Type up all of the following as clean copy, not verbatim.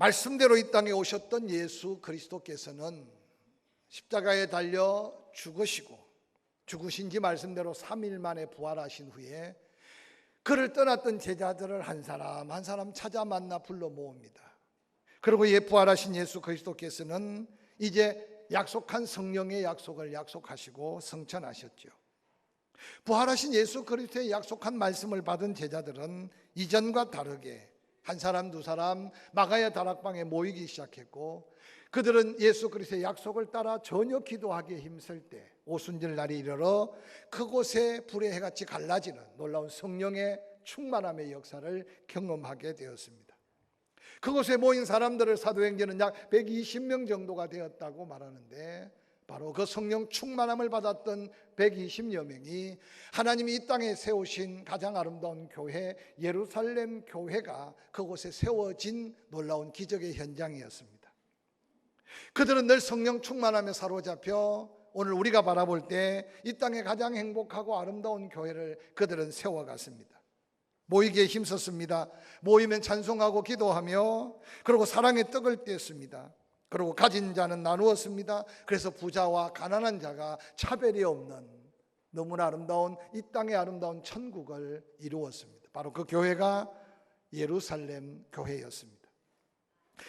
말씀대로 이 땅에 오셨던 예수 그리스도께서는 십자가에 달려 죽으시고 죽으신 지 말씀대로 3일 만에 부활하신 후에 그를 떠났던 제자들을 한 사람 한 사람 찾아 만나 불러 모읍니다. 그리고 부활하신 예수 그리스도께서는 이제 약속한 성령의 약속을 약속하시고 성천하셨죠. 부활하신 예수 그리스도의 약속한 말씀을 받은 제자들은 이전과 다르게 한 사람 두 사람 마가야 다락방에 모이기 시작했고, 그들은 예수 그리스도의 약속을 따라 전혀 기도하기에 힘쓸 때 오순절 날이 이르러 그곳에 불의 해같이 갈라지는 놀라운 성령의 충만함의 역사를 경험하게 되었습니다. 그곳에 모인 사람들을 사도행전은 약 120명 정도가 되었다고 말하는데, 바로 그 성령 충만함을 받았던 120여 명이 하나님이 이 땅에 세우신 가장 아름다운 교회 예루살렘 교회가 그곳에 세워진 놀라운 기적의 현장이었습니다. 그들은 늘 성령 충만함에 사로잡혀 오늘 우리가 바라볼 때 이 땅에 가장 행복하고 아름다운 교회를 그들은 세워갔습니다. 모이기에 힘썼습니다. 모이면 찬송하고 기도하며, 그리고 사랑의 떡을 떼었습니다. 그리고 가진 자는 나누었습니다. 그래서 부자와 가난한 자가 차별이 없는 너무나 아름다운 이 땅의 아름다운 천국을 이루었습니다. 바로 그 교회가 예루살렘 교회였습니다.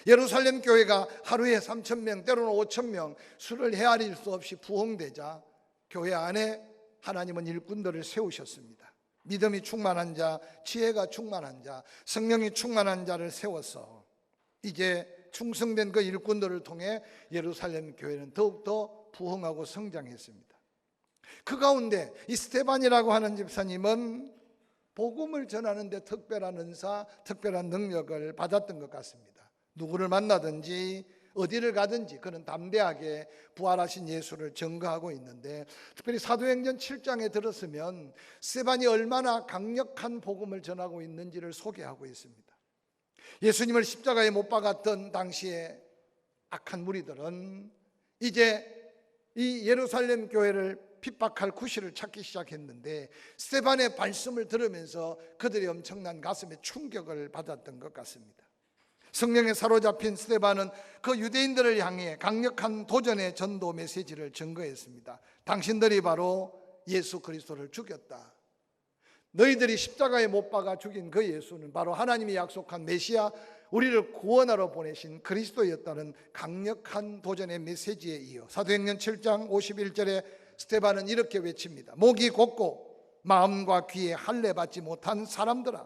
예루살렘 교회가 하루에 3,000명 때로는 5,000명 수를 헤아릴 수 없이 부흥되자 교회 안에 하나님은 일꾼들을 세우셨습니다. 믿음이 충만한 자, 지혜가 충만한 자, 성령이 충만한 자를 세워서 이제 충성된 그 일꾼들을 통해 예루살렘 교회는 더욱더 부흥하고 성장했습니다. 그 가운데 이 스데반이라고 하는 집사님은 복음을 전하는 데 특별한 은사, 특별한 능력을 받았던 것 같습니다. 누구를 만나든지 어디를 가든지 그는 담대하게 부활하신 예수를 증거하고 있는데, 특별히 사도행전 7장에 들었으면 스데반이 얼마나 강력한 복음을 전하고 있는지를 소개하고 있습니다. 예수님을 십자가에 못 박았던 당시에 악한 무리들은 이제 이 예루살렘 교회를 핍박할 구실을 찾기 시작했는데, 스데반의 말씀을 들으면서 그들이 엄청난 가슴에 충격을 받았던 것 같습니다. 성령에 사로잡힌 스데반은 그 유대인들을 향해 강력한 도전의 전도 메시지를 증거했습니다. 당신들이 바로 예수 그리스도를 죽였다. 너희들이 십자가에 못 박아 죽인 그 예수는 바로 하나님이 약속한 메시아, 우리를 구원하러 보내신 그리스도였다는 강력한 도전의 메시지에 이어 사도행전 7장 51절에 스데반은 이렇게 외칩니다. 목이 곧고 마음과 귀에 할례 받지 못한 사람들아,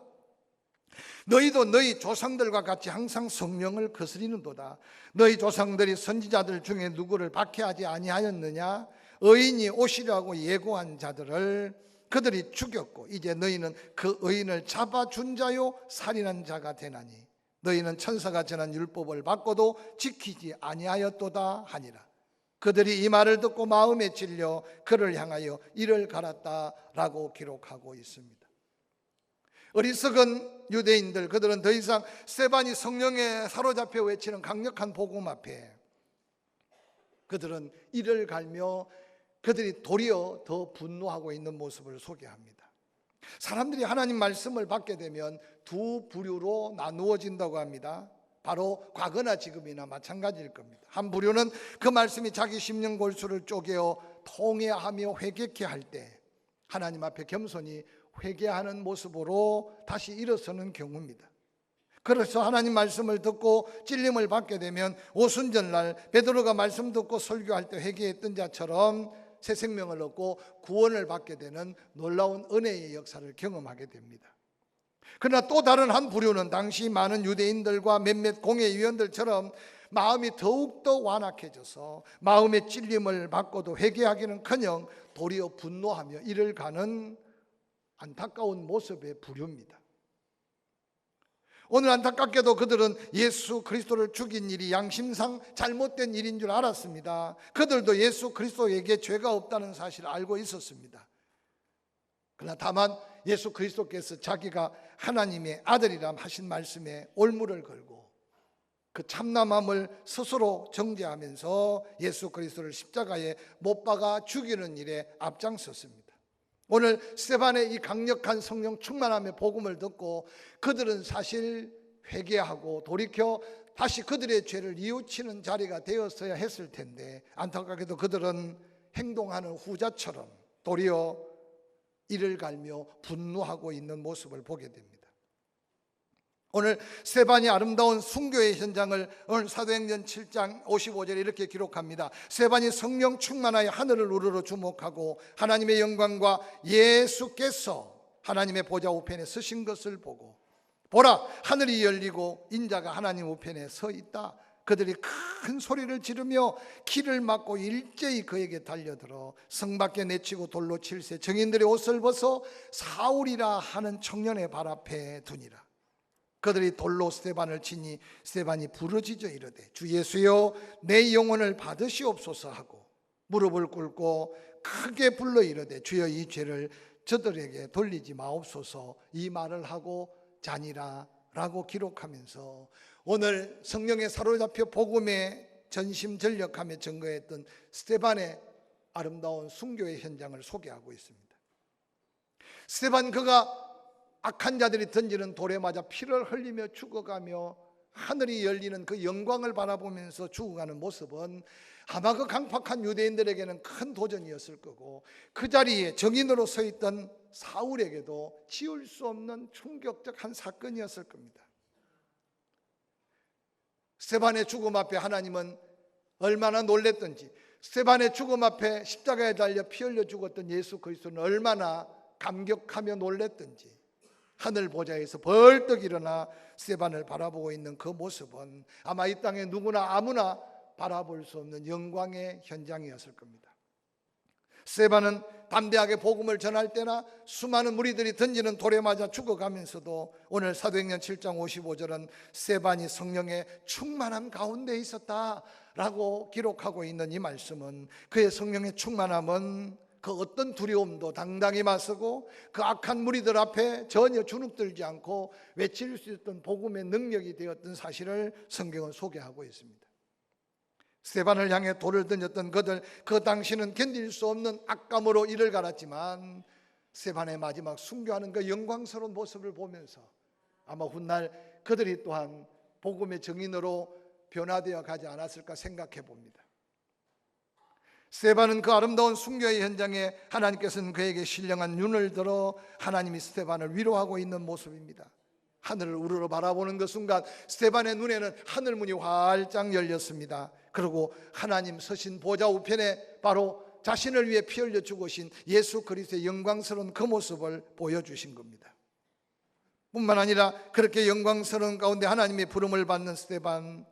너희도 너희 조상들과 같이 항상 성령을 거스리는도다. 너희 조상들이 선지자들 중에 누구를 박해하지 아니하였느냐? 의인이 오시려고 예고한 자들을 그들이 죽였고 이제 너희는 그 의인을 잡아준 자요 살인한 자가 되나니 너희는 천사가 전한 율법을 받고도 지키지 아니하였도다 하니라. 그들이 이 말을 듣고 마음에 찔려 그를 향하여 이를 갈았다라고 기록하고 있습니다. 어리석은 유대인들, 그들은 더 이상 스데반이 성령에 사로잡혀 외치는 강력한 복음 앞에 그들은 이를 갈며 그들이 도리어 더 분노하고 있는 모습을 소개합니다. 사람들이 하나님 말씀을 받게 되면 두 부류로 나누어진다고 합니다. 바로 과거나 지금이나 마찬가지일 겁니다. 한 부류는 그 말씀이 자기 심령 골수를 쪼개어 통회하며 회개케 할 때 하나님 앞에 겸손히 회개하는 모습으로 다시 일어서는 경우입니다. 그래서 하나님 말씀을 듣고 찔림을 받게 되면 오순절날 베드로가 말씀 듣고 설교할 때 회개했던 자처럼 새 생명을 얻고 구원을 받게 되는 놀라운 은혜의 역사를 경험하게 됩니다. 그러나 또 다른 한 부류는 당시 많은 유대인들과 몇몇 공회위원들처럼 마음이 더욱더 완악해져서 마음의 찔림을 받고도 회개하기는커녕 도리어 분노하며 이를 가는 안타까운 모습의 부류입니다. 오늘 안타깝게도 그들은 예수 그리스도를 죽인 일이 양심상 잘못된 일인 줄 알았습니다. 그들도 예수 그리스도에게 죄가 없다는 사실을 알고 있었습니다. 그러나 다만 예수 그리스도께서 자기가 하나님의 아들이라 하신 말씀에 올무를 걸고 그 참남함을 스스로 정죄하면서 예수 그리스도를 십자가에 못 박아 죽이는 일에 앞장섰습니다. 오늘 스데반의 이 강력한 성령 충만함의 복음을 듣고 그들은 사실 회개하고 돌이켜 다시 그들의 죄를 뉘우치는 자리가 되었어야 했을 텐데 안타깝게도 그들은 행동하는 후자처럼 도리어 이를 갈며 분노하고 있는 모습을 보게 됩니다. 오늘 스데반이 아름다운 순교의 현장을 오늘 사도행전 7장 55절에 이렇게 기록합니다. 스데반이 성령 충만하여 하늘을 우러러 주목하고 하나님의 영광과 예수께서 하나님의 보좌 우편에 서신 것을 보고 보라, 하늘이 열리고 인자가 하나님 우편에 서 있다. 그들이 큰 소리를 지르며 키를 막고 일제히 그에게 달려들어 성 밖에 내치고 돌로 칠세 정인들의 옷을 벗어 사울이라 하는 청년의 발 앞에 두니라. 그들이 돌로 스데반을 치니 스데반이 부르짖어 이르되 주 예수여 내 영혼을 받으시옵소서 하고 무릎을 꿇고 크게 불러 이르되 주여 이 죄를 저들에게 돌리지 마옵소서 이 말을 하고 자니라 라고 기록하면서 오늘 성령에 사로잡혀 복음에 전심전력하며 증거했던 스데반의 아름다운 순교의 현장을 소개하고 있습니다. 스데반 그가 악한 자들이 던지는 돌에 맞아 피를 흘리며 죽어가며 하늘이 열리는 그 영광을 바라보면서 죽어가는 모습은 아마 그 강팍한 유대인들에게는 큰 도전이었을 거고 그 자리에 정인으로 서 있던 사울에게도 지울 수 없는 충격적 한 사건이었을 겁니다. 스데반의 죽음 앞에 하나님은 얼마나 놀랬던지, 스데반의 죽음 앞에 십자가에 달려 피 흘려 죽었던 예수 그리스도는 얼마나 감격하며 놀랬던지 하늘 보좌에서 벌떡 일어나 스데반을 바라보고 있는 그 모습은 아마 이 땅에 누구나 아무나 바라볼 수 없는 영광의 현장이었을 겁니다. 스데반은 담대하게 복음을 전할 때나 수많은 무리들이 던지는 돌에 맞아 죽어가면서도 오늘 사도행전 7장 55절은 스데반이 성령의 충만함 가운데 있었다라고 기록하고 있는 이 말씀은 그의 성령의 충만함은 그 어떤 두려움도 당당히 맞서고 그 악한 무리들 앞에 전혀 주눅들지 않고 외칠 수 있었던 복음의 능력이 되었던 사실을 성경은 소개하고 있습니다. 스데반을 향해 돌을 던졌던 그들, 그 당시는 견딜 수 없는 악감으로 이를 갈았지만 스데반의 마지막 순교하는 그 영광스러운 모습을 보면서 아마 훗날 그들이 또한 복음의 증인으로 변화되어 가지 않았을까 생각해 봅니다. 스데반은 그 아름다운 순교의 현장에 하나님께서는 그에게 신령한 눈을 들어 하나님이 스데반을 위로하고 있는 모습입니다. 하늘을 우러러 바라보는 그 순간 스데반의 눈에는 하늘문이 활짝 열렸습니다. 그리고 하나님 서신 보좌 우편에 바로 자신을 위해 피 흘려 죽으신 예수 그리스도의 영광스러운 그 모습을 보여주신 겁니다. 뿐만 아니라 그렇게 영광스러운 가운데 하나님의 부름을 받는 스데반,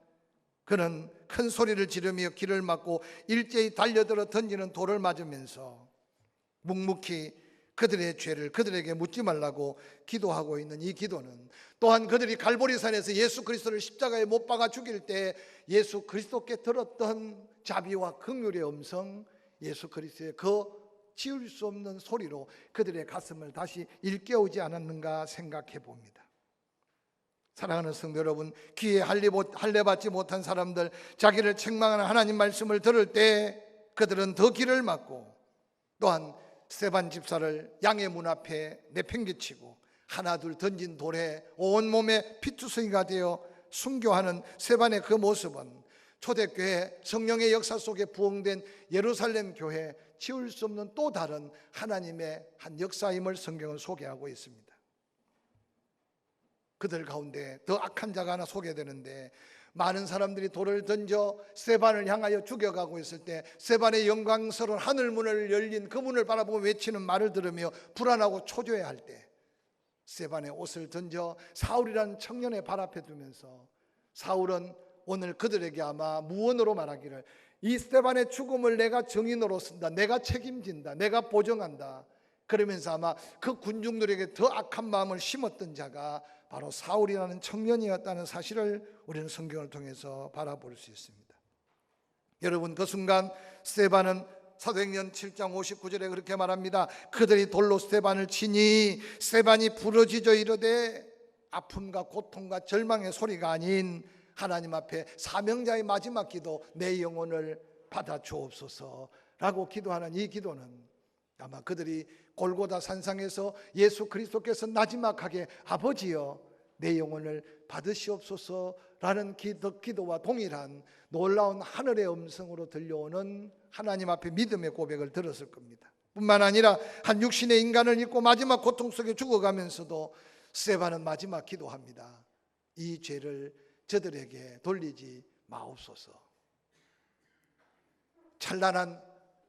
그는 큰 소리를 지르며 길을 막고 일제히 달려들어 던지는 돌을 맞으면서 묵묵히 그들의 죄를 그들에게 묻지 말라고 기도하고 있는 이 기도는 또한 그들이 갈보리산에서 예수 그리스도를 십자가에 못 박아 죽일 때 예수 그리스도께 들었던 자비와 긍휼의 음성, 예수 그리스도의 그 지울 수 없는 소리로 그들의 가슴을 다시 일깨우지 않았는가 생각해 봅니다. 사랑하는 성도 여러분, 귀에 할례 받지 못한 사람들, 자기를 책망하는 하나님 말씀을 들을 때 그들은 더 귀를 막고 또한 스데반 집사를 양의 문 앞에 내팽개치고 하나둘 던진 돌에 온몸에 피투성이가 되어 순교하는 스데반의 그 모습은 초대교회 성령의 역사 속에 부흥된 예루살렘 교회 지울 수 없는 또 다른 하나님의 한 역사임을 성경은 소개하고 있습니다. 그들 가운데 더 악한 자가 하나 소개되는데 많은 사람들이 돌을 던져 스데반을 향하여 죽여가고 있을 때 스데반의 영광스러운 하늘문을 열린 그 문을 바라보고 외치는 말을 들으며 불안하고 초조해할 때 스데반의 옷을 던져 사울이라는 청년의 발 앞에 두면서 사울은 오늘 그들에게 아마 무언으로 말하기를 이 스데반의 죽음을 내가 증인으로 쓴다, 내가 책임진다, 내가 보정한다, 그러면서 아마 그 군중들에게 더 악한 마음을 심었던 자가 바로 사울이라는 청년이었다는 사실을 우리는 성경을 통해서 바라볼 수 있습니다. 여러분, 그 순간 스데반은 사도행전 7장 59절에 그렇게 말합니다. 그들이 돌로 스데반을 치니 스데반이 부르짖어 이르되 아픔과 고통과 절망의 소리가 아닌 하나님 앞에 사명자의 마지막 기도, 내 영혼을 받아 주옵소서라고 기도하는 이 기도는 아마 그들이 골고다 산상에서 예수 그리스도께서 나지막하게 아버지여 내 영혼을 받으시옵소서 라는 기도와 동일한 놀라운 하늘의 음성으로 들려오는 하나님 앞에 믿음의 고백을 들었을 겁니다. 뿐만 아니라 한 육신의 인간을 입고 마지막 고통 속에 죽어가면서도 스데반은 마지막 기도합니다. 이 죄를 저들에게 돌리지 마옵소서. 찬란한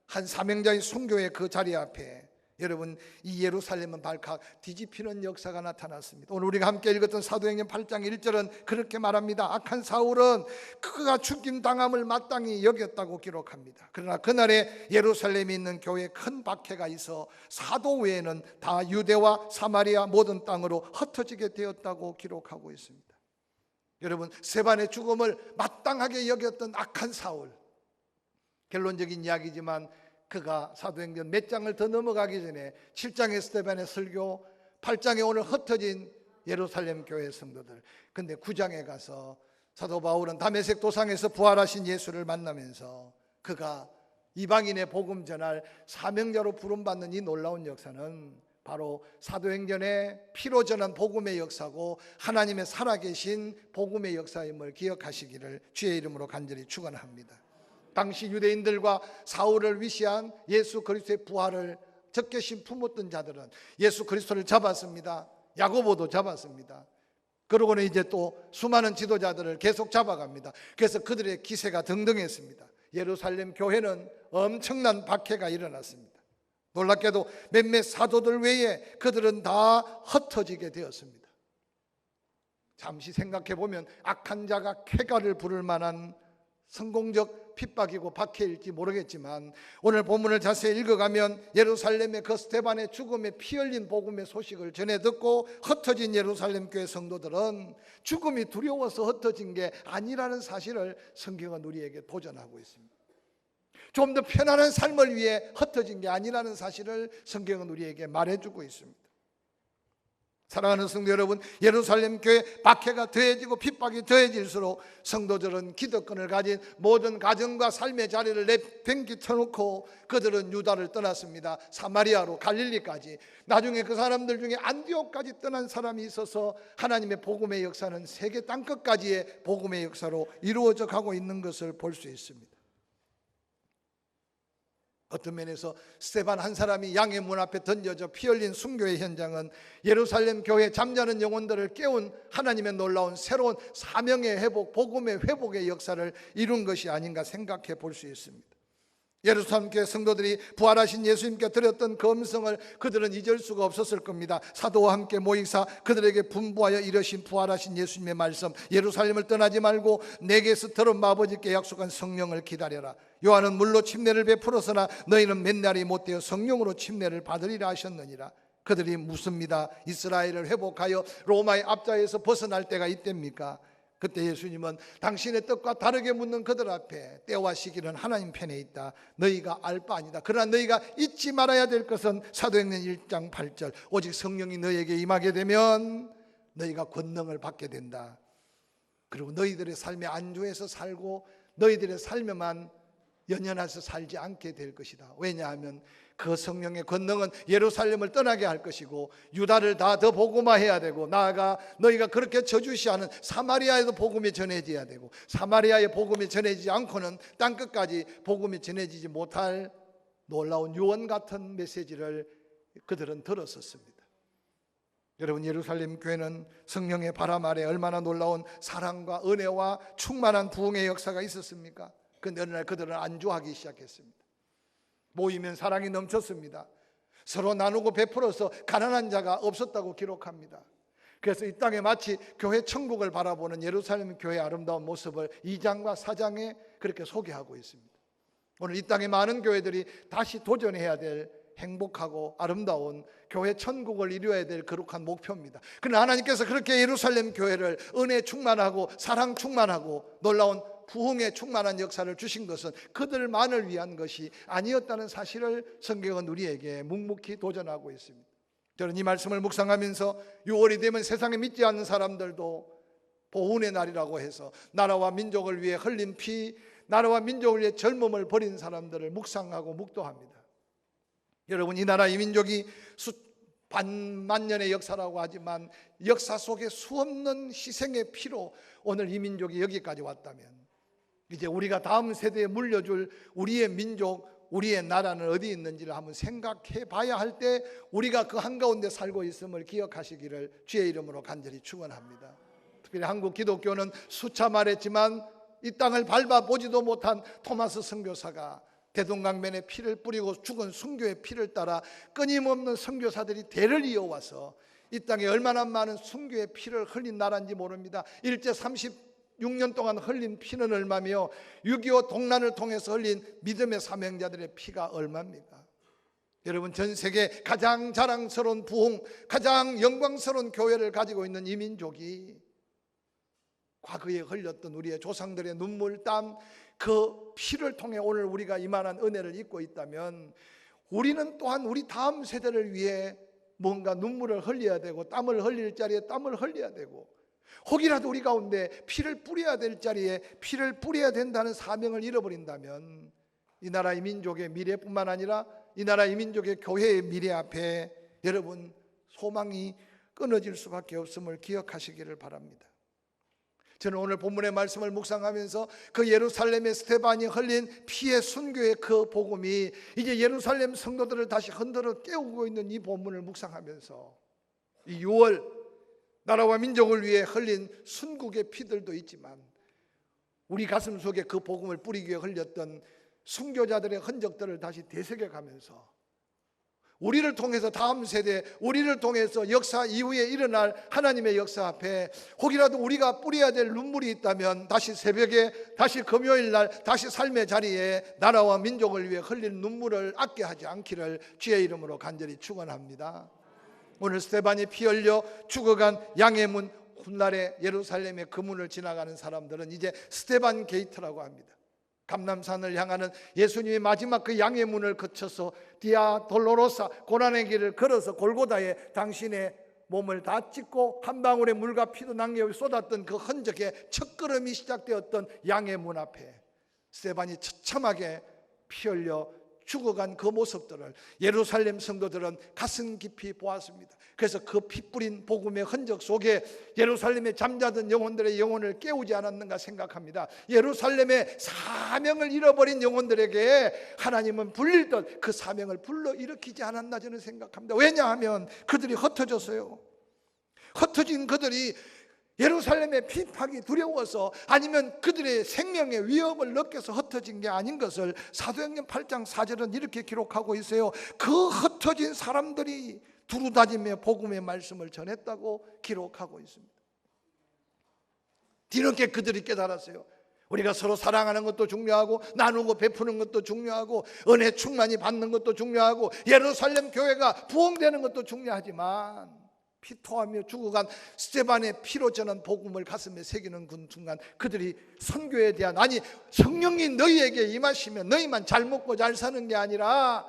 한 사명자의 순교의 그 자리 앞에 여러분, 이 예루살렘은 발칵 뒤집히는 역사가 나타났습니다. 오늘 우리가 함께 읽었던 사도행전 8장 1절은 그렇게 말합니다. 악한 사울은 그가 죽임당함을 마땅히 여겼다고 기록합니다. 그러나 그날에 예루살렘에 있는 교회에 큰 박해가 있어 사도 외에는 다 유대와 사마리아 모든 땅으로 흩어지게 되었다고 기록하고 있습니다. 여러분, 스데반의 죽음을 마땅하게 여겼던 악한 사울, 결론적인 이야기지만 그가 사도행전 몇 장을 더 넘어가기 전에 7장의 스데반의 설교, 8장에 오늘 흩어진 예루살렘 교회 성도들, 근데 9장에 가서 사도 바울은 다메섹 도상에서 부활하신 예수를 만나면서 그가 이방인의 복음 전할 사명자로 부름받는 이 놀라운 역사는 바로 사도행전의 피로 전한 복음의 역사고 하나님의 살아계신 복음의 역사임을 기억하시기를 주의 이름으로 간절히 축원합니다. 당시 유대인들과 사울을 위시한 예수 그리스도의 부활을 적개심 품었던 자들은 예수 그리스도를 잡았습니다. 야고보도 잡았습니다. 그러고는 이제 또 수많은 지도자들을 계속 잡아갑니다. 그래서 그들의 기세가 등등했습니다. 예루살렘 교회는 엄청난 박해가 일어났습니다. 놀랍게도 몇몇 사도들 외에 그들은 다 흩어지게 되었습니다. 잠시 생각해 보면 악한 자가 쾌가를 부를 만한 성공적 핍박이고 박해일지 모르겠지만 오늘 본문을 자세히 읽어가면 예루살렘의 그 스데반의 죽음에 피 흘린 복음의 소식을 전해 듣고 흩어진 예루살렘 교회 성도들은 죽음이 두려워서 흩어진 게 아니라는 사실을 성경은 우리에게 도전하고 있습니다. 좀 더 편안한 삶을 위해 흩어진 게 아니라는 사실을 성경은 우리에게 말해주고 있습니다. 사랑하는 성도 여러분, 예루살렘 교회 박해가 더해지고 핍박이 더해질수록 성도들은 기득권을 가진 모든 가정과 삶의 자리를 내팽개쳐놓고 그들은 유다를 떠났습니다. 사마리아로 갈릴리까지, 나중에 그 사람들 중에 안디옥까지 떠난 사람이 있어서 하나님의 복음의 역사는 세계 땅끝까지의 복음의 역사로 이루어져 가고 있는 것을 볼 수 있습니다. 어떤 면에서 스데반 한 사람이 양의 문 앞에 던져져 피 흘린 순교의 현장은 예루살렘 교회 잠자는 영혼들을 깨운 하나님의 놀라운 새로운 사명의 회복, 복음의 회복의 역사를 이룬 것이 아닌가 생각해 볼 수 있습니다. 예루살렘 교회 성도들이 부활하신 예수님께 드렸던 그 음성을 그들은 잊을 수가 없었을 겁니다. 사도와 함께 모이사 그들에게 분부하여 이르신 부활하신 예수님의 말씀, 예루살렘을 떠나지 말고 내게서 들은 아버지께 약속한 성령을 기다려라. 요한은 물로 침례를 베풀었으나 너희는 몇 날이 못되어 성령으로 침례를 받으리라 하셨느니라. 그들이 묻습니다. 이스라엘을 회복하여 로마의 압자에서 벗어날 때가 이때입니까? 그때 예수님은 당신의 뜻과 다르게 묻는 그들 앞에 때와 시기는 하나님 편에 있다. 너희가 알 바 아니다. 그러나 너희가 잊지 말아야 될 것은 사도행전 1장 8절 오직 성령이 너희에게 임하게 되면 너희가 권능을 받게 된다. 그리고 너희들의 삶에 안주해서 살고 너희들의 삶에만 연연해서 살지 않게 될 것이다. 왜냐하면 그 성령의 권능은 예루살렘을 떠나게 할 것이고 유다를 다 더 복음화해야 되고 나아가 너희가 그렇게 저주시하는 사마리아에도 복음이 전해져야 되고 사마리아의 복음이 전해지지 않고는 땅끝까지 복음이 전해지지 못할 놀라운 유언 같은 메시지를 그들은 들었었습니다. 여러분, 예루살렘 교회는 성령의 바람 아래 얼마나 놀라운 사랑과 은혜와 충만한 부흥의 역사가 있었습니까? 그런데 어느 날 그들은 안주하기 시작했습니다. 모이면 사랑이 넘쳤습니다. 서로 나누고 베풀어서 가난한 자가 없었다고 기록합니다. 그래서 이 땅에 마치 교회 천국을 바라보는 예루살렘 교회의 아름다운 모습을 2장과 4장에 그렇게 소개하고 있습니다. 오늘 이 땅의 많은 교회들이 다시 도전해야 될 행복하고 아름다운 교회 천국을 이루어야 될 거룩한 목표입니다. 그러나 하나님께서 그렇게 예루살렘 교회를 은혜 충만하고 사랑 충만하고 놀라운 부흥에 충만한 역사를 주신 것은 그들만을 위한 것이 아니었다는 사실을 성경은 우리에게 묵묵히 도전하고 있습니다. 저는 이 말씀을 묵상하면서 6월이 되면 세상에 믿지 않는 사람들도 보훈의 날이라고 해서 나라와 민족을 위해 흘린 피, 나라와 민족을 위해 젊음을 버린 사람들을 묵상하고 묵도합니다. 여러분, 이 나라 이 민족이 반만년의 역사라고 하지만 역사 속에 수없는 희생의 피로 오늘 이 민족이 여기까지 왔다면 이제 우리가 다음 세대에 물려줄 우리의 민족, 우리의 나라는 어디 있는지를 한번 생각해 봐야 할 때 우리가 그 한가운데 살고 있음을 기억하시기를 주의 이름으로 간절히 축원합니다. 특별히 한국 기독교는 수차 말했지만 이 땅을 밟아보지도 못한 토마스 선교사가 대동강변에 피를 뿌리고 죽은 순교의 피를 따라 끊임없는 선교사들이 대를 이어와서 이 땅에 얼마나 많은 순교의 피를 흘린 나라인지 모릅니다. 일제 36년 동안 흘린 피는 얼마며 6.25 동란을 통해서 흘린 믿음의 사명자들의 피가 얼마입니까? 여러분, 전 세계 가장 자랑스러운 부흥, 가장 영광스러운 교회를 가지고 있는 이 민족이 과거에 흘렸던 우리의 조상들의 눈물, 땀, 그 피를 통해 오늘 우리가 이만한 은혜를 입고 있다면 우리는 또한 우리 다음 세대를 위해 뭔가 눈물을 흘려야 되고 땀을 흘릴 자리에 땀을 흘려야 되고 혹이라도 우리 가운데 피를 뿌려야 될 자리에 피를 뿌려야 된다는 사명을 잃어버린다면 이 나라의 민족의 미래뿐만 아니라 이 나라의 민족의 교회의 미래 앞에 여러분 소망이 끊어질 수밖에 없음을 기억하시기를 바랍니다. 저는 오늘 본문의 말씀을 묵상하면서 그 예루살렘의 스데반이 흘린 피의 순교의 그 복음이 이제 예루살렘 성도들을 다시 흔들어 깨우고 있는 이 본문을 묵상하면서 이 6월 나라와 민족을 위해 흘린 순국의 피들도 있지만 우리 가슴 속에 그 복음을 뿌리기 위해 흘렸던 순교자들의 흔적들을 다시 되새겨가면서 우리를 통해서 다음 세대, 우리를 통해서 역사 이후에 일어날 하나님의 역사 앞에 혹이라도 우리가 뿌려야 될 눈물이 있다면 다시 새벽에, 다시 금요일날, 다시 삶의 자리에 나라와 민족을 위해 흘린 눈물을 아껴 하지 않기를 주의 이름으로 간절히 축원합니다. 오늘 스데반이 피 흘려 죽어간 양의 문 훗날에 예루살렘의 그 문을 지나가는 사람들은 이제 스데반 게이트라고 합니다. 감람산을 향하는 예수님의 마지막 그 양의 문을 거쳐서 디아 돌로로사 고난의 길을 걸어서 골고다에 당신의 몸을 다 찢고 한 방울의 물과 피도 남겨 쏟았던 그 흔적의 첫걸음이 시작되었던 양의 문 앞에 스데반이 처참하게 피 흘려 죽어간 그 모습들을 예루살렘 성도들은 가슴 깊이 보았습니다. 그래서 그 피 뿌린 복음의 흔적 속에 예루살렘에 잠자던 영혼들의 영혼을 깨우지 않았는가 생각합니다. 예루살렘의 사명을 잃어버린 영혼들에게 하나님은 불릴듯 그 사명을 불러일으키지 않았나 저는 생각합니다. 왜냐하면 그들이 흩어졌어요. 흩어진 그들이 예루살렘의 핍박이 두려워서 아니면 그들의 생명의 위협을 느껴서 흩어진 게 아닌 것을 사도행전 8장 4절은 이렇게 기록하고 있어요. 그 흩어진 사람들이 두루다니며 복음의 말씀을 전했다고 기록하고 있습니다. 뒤늦게 그들이 깨달았어요. 우리가 서로 사랑하는 것도 중요하고 나누고 베푸는 것도 중요하고 은혜 충만히 받는 것도 중요하고 예루살렘 교회가 부흥되는 것도 중요하지만 피토하며 죽어간 스데반의 피로 저는 복음을 가슴에 새기는 그 순간 그들이 선교에 대한 아니 성령이 너희에게 임하시면 너희만 잘 먹고 잘 사는 게 아니라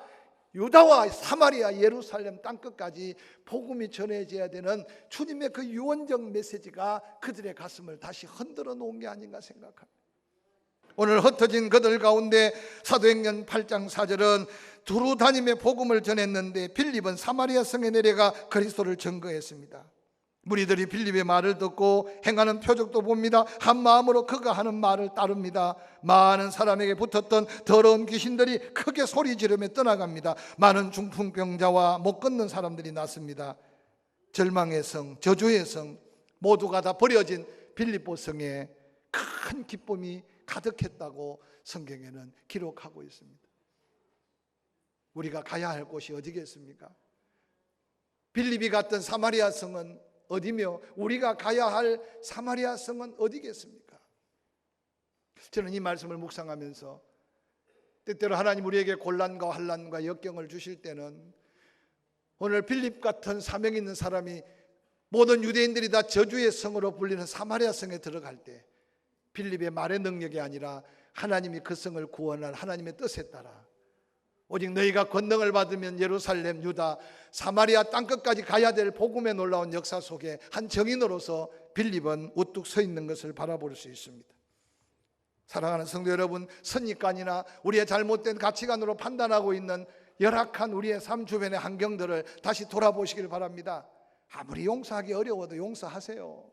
유다와 사마리아 예루살렘 땅끝까지 복음이 전해져야 되는 주님의 그 유언적 메시지가 그들의 가슴을 다시 흔들어 놓은 게 아닌가 생각합니다. 오늘 흩어진 그들 가운데 사도행전 8장 4절은 두루 다니며 복음을 전했는데 빌립은 사마리아 성에 내려가 그리스도를 증거했습니다. 무리들이 빌립의 말을 듣고 행하는 표적도 봅니다. 한 마음으로 그가 하는 말을 따릅니다. 많은 사람에게 붙었던 더러운 귀신들이 크게 소리 지르며 떠나갑니다. 많은 중풍병자와 못 걷는 사람들이 났습니다. 절망의 성, 저주의 성 모두가 다 버려진 빌립보 성에 큰 기쁨이 가득했다고 성경에는 기록하고 있습니다. 우리가 가야 할 곳이 어디겠습니까? 빌립이 갔던 사마리아 성은 어디며 우리가 가야 할 사마리아 성은 어디겠습니까? 저는 이 말씀을 묵상하면서 때때로 하나님 우리에게 곤란과 환난과 역경을 주실 때는 오늘 빌립 같은 사명 있는 사람이 모든 유대인들이 다 저주의 성으로 불리는 사마리아 성에 들어갈 때 빌립의 말의 능력이 아니라 하나님이 그 성을 구원할 하나님의 뜻에 따라 오직 너희가 권능을 받으면 예루살렘, 유다, 사마리아 땅끝까지 가야 될 복음의 놀라운 역사 속에 한 정인으로서 빌립은 우뚝 서 있는 것을 바라볼 수 있습니다. 사랑하는 성도 여러분, 선입관이나 우리의 잘못된 가치관으로 판단하고 있는 열악한 우리의 삶 주변의 환경들을 다시 돌아보시길 바랍니다. 아무리 용서하기 어려워도 용서하세요.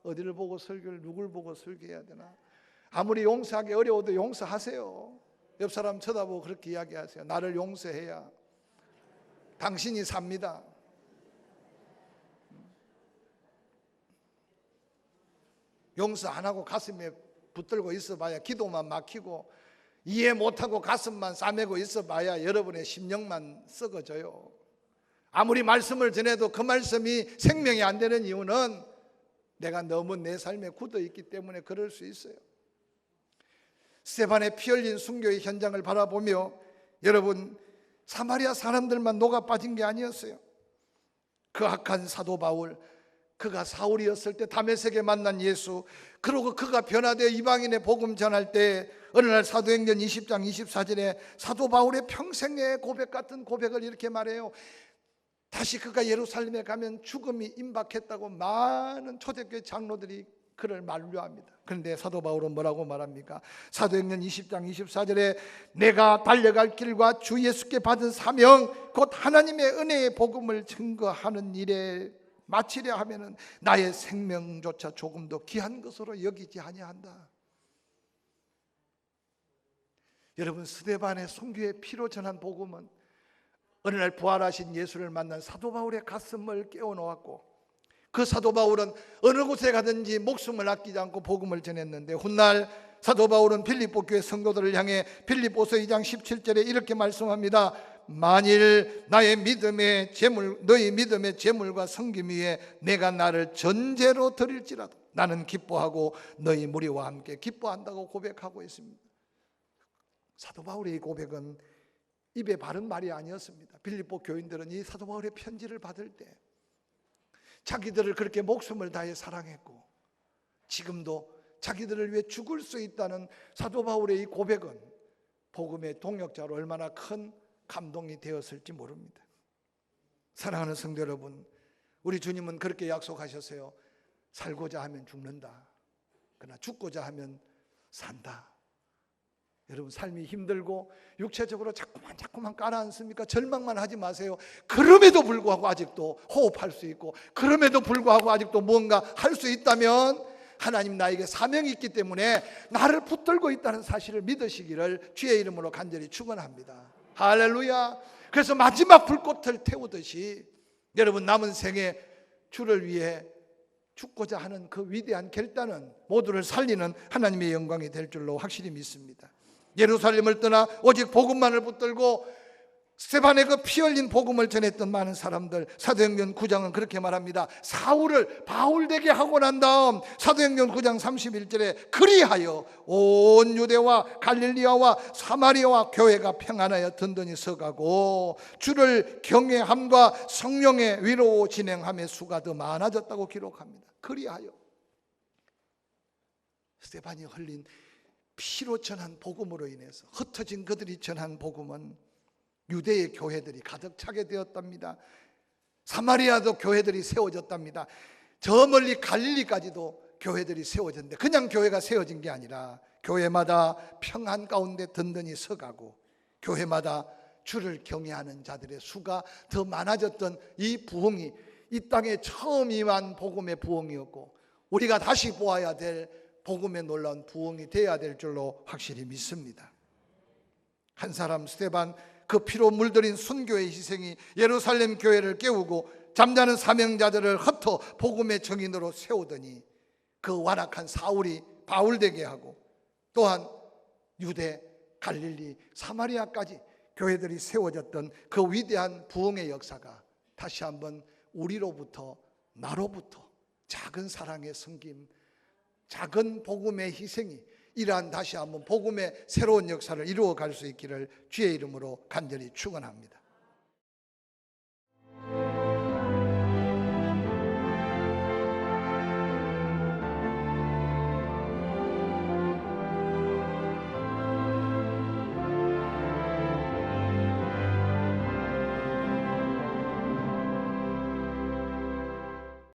어디를 보고 설교를, 누굴 보고 설교해야 되나? 아무리 용서하기 어려워도 용서하세요. 옆 사람 쳐다보고 그렇게 이야기하세요. 나를 용서해야 당신이 삽니다. 용서 안 하고 가슴에 붙들고 있어봐야 기도만 막히고, 이해 못하고 가슴만 싸매고 있어봐야 여러분의 심령만 썩어져요. 아무리 말씀을 전해도 그 말씀이 생명이 안 되는 이유는 내가 너무 내 삶에 굳어있기 때문에 그럴 수 있어요. 스데반의 피 흘린 순교의 현장을 바라보며, 여러분, 사마리아 사람들만 녹아 빠진 게 아니었어요. 그 악한 사도 바울, 그가 사울이었을 때 다메섹에 만난 예수, 그리고 그가 변화되어 이방인의 복음 전할 때 어느 날 사도행전 20장 24절에 사도 바울의 평생의 고백 같은 고백을 이렇게 말해요. 다시 그가 예루살렘에 가면 죽음이 임박했다고 많은 초대교회 장로들이 그를 만류합니다. 그런데 사도 바울은 뭐라고 말합니까? 사도행전 20장 24절에 내가 달려갈 길과 주 예수께 받은 사명 곧 하나님의 은혜의 복음을 증거하는 일에 마치려 하면은 나의 생명조차 조금 더 귀한 것으로 여기지 아니한다. 여러분, 스데반의 순교의 피로 전한 복음은 어느 날 부활하신 예수를 만난 사도 바울의 가슴을 깨워놓았고, 그 사도 바울은 어느 곳에 가든지 목숨을 아끼지 않고 복음을 전했는데, 훗날 사도 바울은 빌립보 교회 성도들을 향해 빌립보서 2장 17절에 이렇게 말씀합니다. 만일 나의 믿음의 재물, 너희 믿음의 재물과 섬김 위에 내가 나를 전제로 드릴지라도 나는 기뻐하고 너희 무리와 함께 기뻐한다고 고백하고 있습니다. 사도 바울의 이 고백은 입에 바른 말이 아니었습니다. 빌립보 교인들은 이 사도 바울의 편지를 받을 때 자기들을 그렇게 목숨을 다해 사랑했고, 지금도 자기들을 위해 죽을 수 있다는 사도 바울의 이 고백은 복음의 동역자로 얼마나 큰 감동이 되었을지 모릅니다. 사랑하는 성도 여러분, 우리 주님은 그렇게 약속하셨어요. 살고자 하면 죽는다, 그러나 죽고자 하면 산다. 여러분, 삶이 힘들고 육체적으로 자꾸만 가라앉습니까? 절망만 하지 마세요. 그럼에도 불구하고 아직도 호흡할 수 있고, 그럼에도 불구하고 아직도 무언가 할 수 있다면 하나님 나에게 사명이 있기 때문에 나를 붙들고 있다는 사실을 믿으시기를 주의 이름으로 간절히 축원합니다. 할렐루야. 그래서 마지막 불꽃을 태우듯이 여러분, 남은 생에 주를 위해 죽고자 하는 그 위대한 결단은 모두를 살리는 하나님의 영광이 될 줄로 확실히 믿습니다. 예루살렘을 떠나 오직 복음만을 붙들고 스데반의 그 피 흘린 복음을 전했던 많은 사람들, 사도행전 9장은 그렇게 말합니다. 사울을 바울되게 하고 난 다음 사도행전 9장 31절에 그리하여 온 유대와 갈릴리아와 사마리아와 교회가 평안하여 든든히 서가고 주를 경외함과 성령의 위로 진행함의 수가 더 많아졌다고 기록합니다. 그리하여 스데반이 흘린 피로 전한 복음으로 인해서 흩어진 그들이 전한 복음은 유대의 교회들이 가득 차게 되었답니다. 사마리아도 교회들이 세워졌답니다. 저 멀리 갈릴리까지도 교회들이 세워졌는데, 그냥 교회가 세워진 게 아니라 교회마다 평안 가운데 든든히 서가고 교회마다 주를 경외하는 자들의 수가 더 많아졌던 이 부흥이 이 땅에 처음 임한 복음의 부흥이었고, 우리가 다시 보아야 될 복음의 놀라운 부흥이 되어야 될 줄로 확실히 믿습니다. 한 사람 스데반, 그 피로 물들인 순교의 희생이 예루살렘 교회를 깨우고 잠자는 사명자들을 흩어 복음의 정인으로 세우더니 그 완악한 사울이 바울되게 하고, 또한 유대, 갈릴리, 사마리아까지 교회들이 세워졌던 그 위대한 부흥의 역사가 다시 한번 우리로부터, 나로부터 작은 사랑의 섬김, 작은 복음의 희생이 이러한 다시 한번 복음의 새로운 역사를 이루어갈 수 있기를 주의 이름으로 간절히 축원합니다.